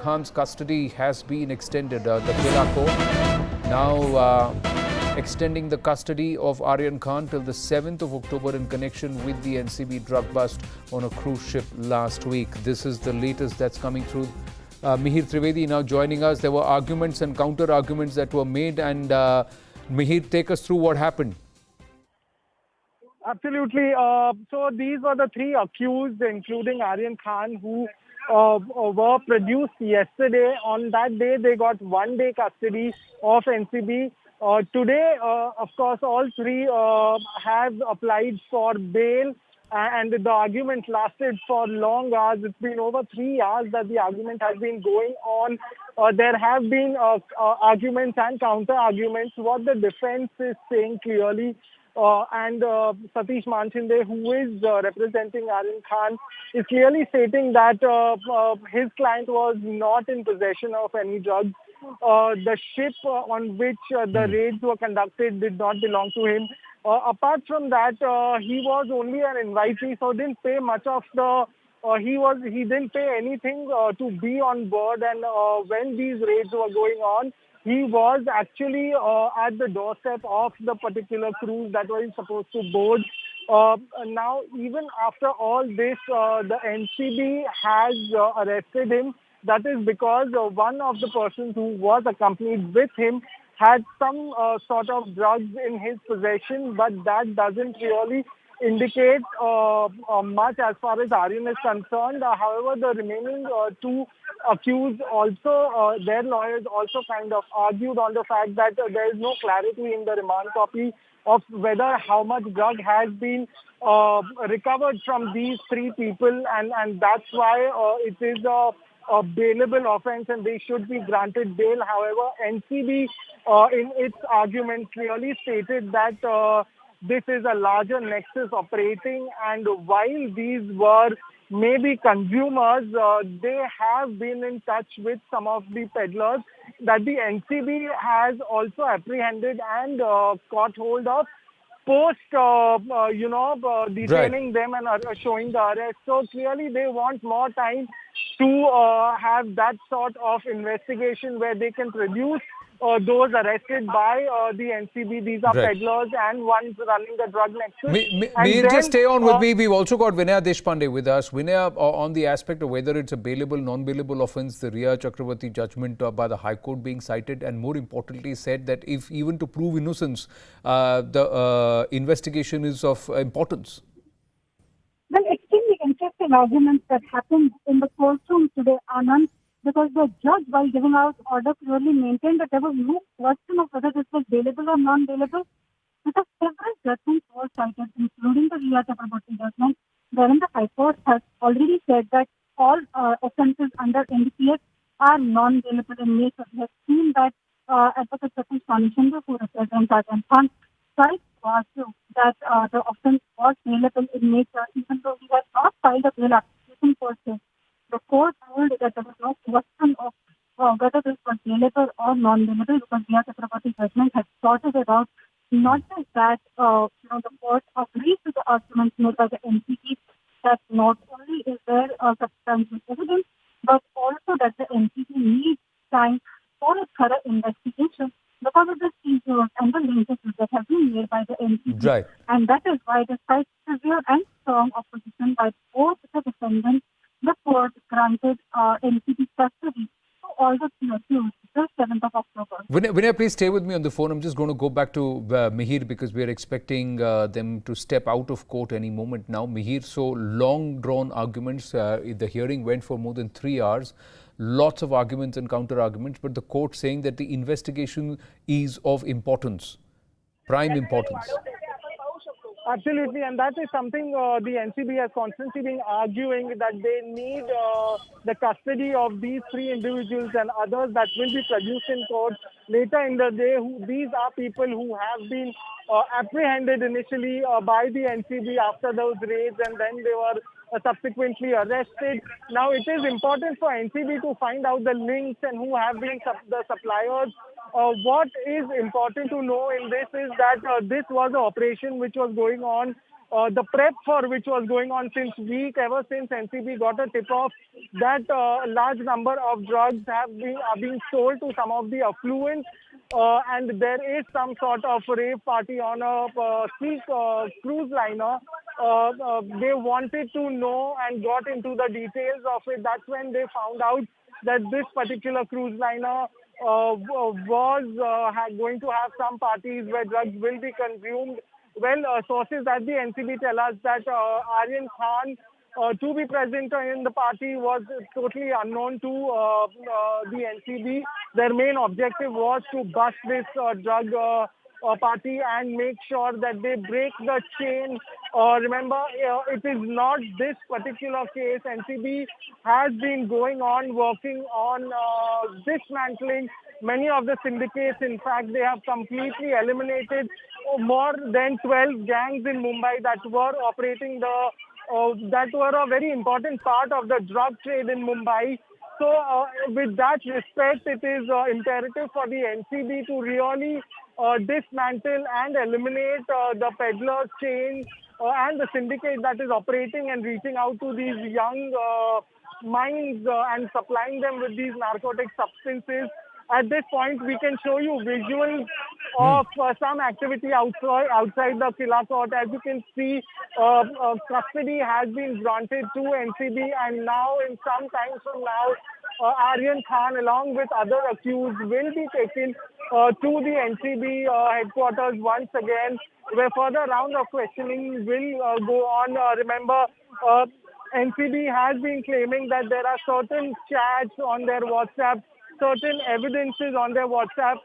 Khan's custody has been extended. The Kerala court now extending the custody of Aryan Khan till the 7th of October in connection with the NCB drug bust on a cruise ship last week. This is the latest that's coming through. Mihir Trivedi now joining us. There were arguments and counter-arguments that were made, and Mihir, take us through what happened. Absolutely. So these were the three accused, including Aryan Khan, who were produced yesterday. On that day, they got 1 day custody of NCB. Today, of course, all three have applied for bail, and the argument lasted for long hours. It's been over 3 hours that the argument has been going on. There have been arguments and counter-arguments. What the defense is saying clearly, and Satish Manchinde, who is representing Aryan Khan, is clearly stating that his client was not in possession of any drugs. The ship on which the raids were conducted did not belong to him. Apart from that, he was only an invitee, so didn't pay much of the. He didn't pay anything to be on board, and when these raids were going on, he was actually at the doorstep of the particular cruise that was supposed to board. Now, even after all this, the NCB has arrested him. That is because one of the persons who was accompanied with him had some sort of drugs in his possession, but that doesn't really indicate much as far as Aryan is concerned. However, the remaining two accused also, their lawyers also kind of argued on the fact that there is no clarity in the remand copy of whether how much drug has been recovered from these three people, and that's why it is a bailable offense and they should be granted bail. However, NCB in its argument clearly stated that this is a larger nexus operating, and while these were maybe consumers, they have been in touch with some of the peddlers that the NCB has also apprehended and caught hold of post, detaining them and showing the arrest. So clearly they want more time to have that sort of investigation where they can produce those arrested by the NCB. These are peddlers and ones running the drug nexus. May just stay on with me. We've also got Vinaya Deshpande with us. Vinaya, on the aspect of whether it's a bailable, non-bailable offence, the Riya Chakravarti judgment by the High Court being cited, and more importantly said that if even to prove innocence, the investigation is of importance. Well, extremely interesting arguments that happened in the courtroom today, Anand, because the judge, while giving out order, clearly maintained that there was no question of whether this was bailable or non-bailable, because several judgments were cited, including the Riya Chakravarti judgment, wherein the High Court has already said that all offences under NDPS are non-bailable in nature. We have seen that Advocate Satish Manchinde, who represents Aryan Khan, tried to argue that the offence was bailable in nature, even though he had not filed a bail application per se. The court ruled that there was no question of whether this was bailable or non-bailable, because Riya Chakravarti judgment had sorted it out. Not just that, the court agreed to the arguments made by the NCB that not only is there substantial evidence, but also that the NCB needs time for a thorough investigation because of the seizures and the linkages that have been made by the NCB. Right. And that is why, despite severe and strong opposition by both the defendants, the court granted NCB custody to all the three accused the 7th of October. Vinaya, please stay with me on the phone. I'm just going to go back to Mihir because we are expecting them to step out of court any moment now. Mihir, so long-drawn arguments. The hearing went for more than 3 hours. Lots of arguments and counter-arguments, but the court saying that the investigation is of importance, prime importance. Absolutely, and that is something the NCB has constantly been arguing, that they need the custody of these three individuals and others that will be produced in court later in the day. These are people who have been apprehended initially by the NCB after those raids, and then they were subsequently arrested. Now, it is important for NCB to find out the links and who have been the suppliers. What is important to know in this is that this was an operation which was going on the prep for which was going on since week, ever since NCB got a tip-off that a large number of drugs are being sold to some of the affluent, and there is some sort of rave party on a sea cruise liner. They wanted to know and got into the details of it. That's when they found out that this particular cruise liner was going to have some parties where drugs will be consumed. Well, sources at the NCB tell us that Aryan Khan to be present in the party was totally unknown to the NCB. Their main objective was to bust this drug party and make sure that they break the chain. Remember, it is not this particular case. NCB has been going on working on dismantling many of the syndicates. In fact, they have completely eliminated more than 12 gangs in Mumbai that were operating that were a very important part of the drug trade in Mumbai. So with that respect, it is imperative for the NCB to really dismantle and eliminate the peddler chain and the syndicate that is operating and reaching out to these young minds and supplying them with these narcotic substances. At this point, we can show you visuals of some activity outside the Kila Court. As you can see, custody has been granted to NCB, and now in some time from now, Aryan Khan along with other accused will be taken to the NCB headquarters once again, where further round of questioning will go on. Remember, NCB has been claiming that there are certain chats on their WhatsApp, certain evidences on their WhatsApp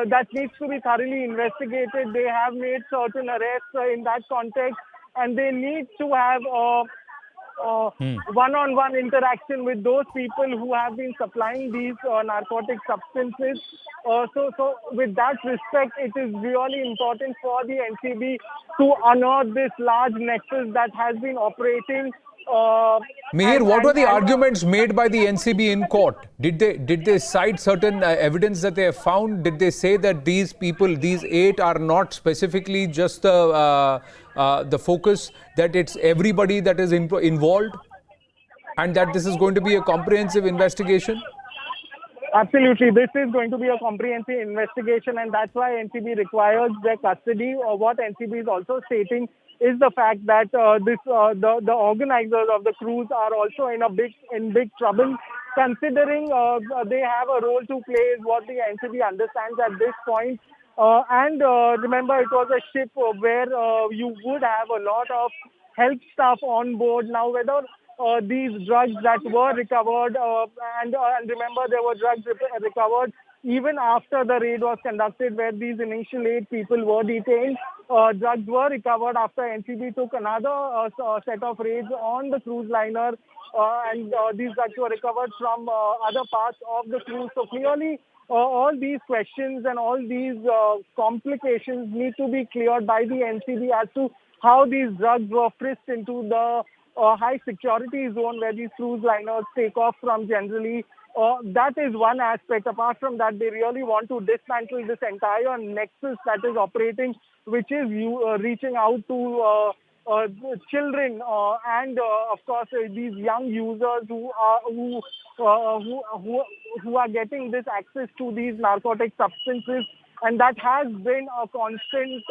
that needs to be thoroughly investigated. They have made certain arrests in that context, and they need to have one-on-one interaction with those people who have been supplying these narcotic substances. So with that respect, it is really important for the NCB to unearth this large nexus that has been operating. Mihir, what were the arguments made by the NCB in court? Did they cite certain evidence that they have found? Did they say that these people, these 8, are not specifically just the focus, that it's everybody that is involved, and that this is going to be a comprehensive investigation? Absolutely. This is going to be a comprehensive investigation, and that's why NCB requires their custody. What NCB is also stating is the fact that the organizers of the cruise are also in big trouble, considering they have a role to play, is what the NCB understands at this point. And remember, it was a ship where you would have a lot of help staff on board. Now, whether these drugs that were recovered, and remember, there were drugs recovered even after the raid was conducted, where these initial 8 people were detained. Drugs were recovered after NCB took another set of raids on the cruise liner, and these drugs were recovered from other parts of the cruise. So clearly, all these questions and all these complications need to be cleared by the NCB as to how these drugs were frisked into the high security zone where these cruise liners take off from generally. That is one aspect. Apart from that, they really want to dismantle this entire nexus that is operating, which is reaching out to children and, of course, these young users who are getting this access to these narcotic substances. And that has been a constant